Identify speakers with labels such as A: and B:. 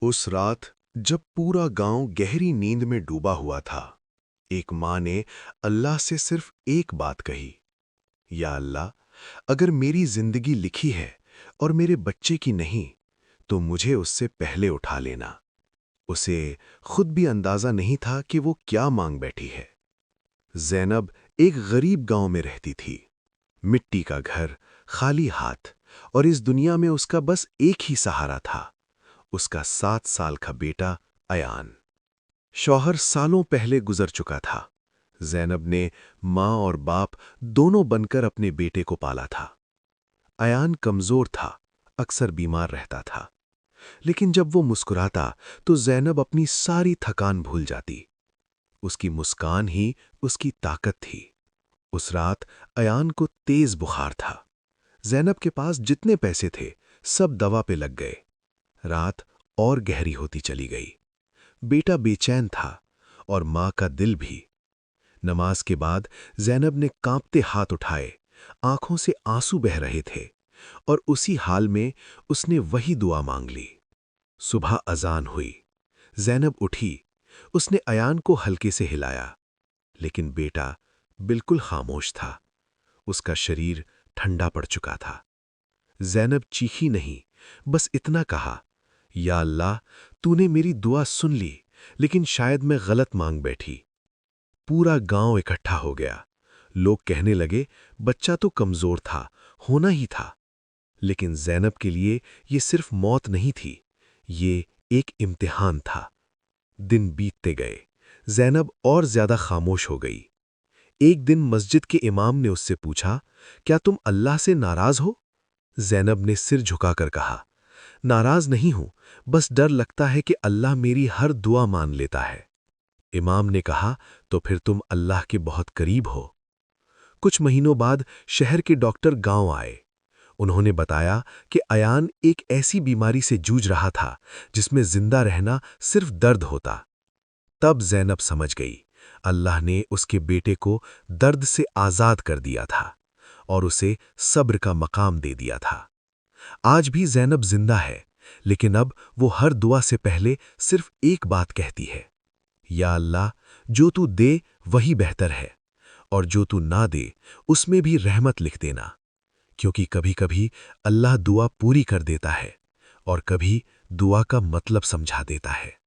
A: उस रात जब पूरा गांव गहरी नींद में डूबा हुआ था, एक माँ ने अल्लाह से सिर्फ एक बात कही, या अल्लाह, अगर मेरी जिंदगी लिखी है और मेरे बच्चे की नहीं, तो मुझे उससे पहले उठा लेना। उसे खुद भी अंदाजा नहीं था कि वो क्या मांग बैठी है। ज़ैनब एक गरीब गांव में रहती थी, मिट्टी का घर, खाली हाथ, और इस दुनिया में उसका बस एक ही सहारा था, उसका 7 साल का बेटा अयान। शौहर सालों पहले गुजर चुका था। ज़ैनब ने माँ और बाप दोनों बनकर अपने बेटे को पाला था। अयान कमजोर था, अक्सर बीमार रहता था, लेकिन जब वो मुस्कुराता तो ज़ैनब अपनी सारी थकान भूल जाती। उसकी मुस्कान ही उसकी ताकत थी। उस रात अयान को तेज बुखार था। ज़ैनब के पास जितने पैसे थे, सब दवा पे लग गए। रात और गहरी होती चली गई। बेटा बेचैन था और माँ का दिल भी। नमाज के बाद ज़ैनब ने कांपते हाथ उठाए, आंखों से आंसू बह रहे थे, और उसी हाल में उसने वही दुआ मांग ली। सुबह अजान हुई। ज़ैनब उठी। उसने अयान को हल्के से हिलाया, लेकिन बेटा बिल्कुल खामोश था। उसका शरीर ठंडा पड़ चुका था। ज़ैनब चीखी नहीं, बस इतना कहा, या अल्लाह, तूने मेरी दुआ सुन ली, लेकिन शायद मैं गलत मांग बैठी। पूरा गांव इकट्ठा हो गया। लोग कहने लगे, बच्चा तो कमजोर था, होना ही था। लेकिन ज़ैनब के लिए ये सिर्फ मौत नहीं थी, ये एक इम्तिहान था। दिन बीतते गए। ज़ैनब और ज्यादा खामोश हो गई। एक दिन मस्जिद के इमाम ने उससे पूछा, क्या तुम अल्लाह से नाराज हो? ज़ैनब ने सिर झुकाकर कहा, नाराज नहीं हूं, बस डर लगता है कि अल्लाह मेरी हर दुआ मान लेता है। इमाम ने कहा, तो फिर तुम अल्लाह के बहुत करीब हो। कुछ महीनों बाद शहर के डॉक्टर गांव आए। उन्होंने बताया कि अयान एक ऐसी बीमारी से जूझ रहा था जिसमें जिंदा रहना सिर्फ दर्द होता। तब ज़ैनब समझ गई, अल्लाह ने उसके बेटे को दर्द से आज़ाद कर दिया था और उसे सब्र का मकाम दे दिया था। आज भी ज़ैनब जिंदा है, लेकिन अब वो हर दुआ से पहले सिर्फ एक बात कहती है, या अल्लाह, जो तू दे वही बेहतर है, और जो तू ना दे उसमें भी रहमत लिख देना। क्योंकि कभी-कभी अल्लाह दुआ पूरी कर देता है और कभी दुआ का मतलब समझा देता है।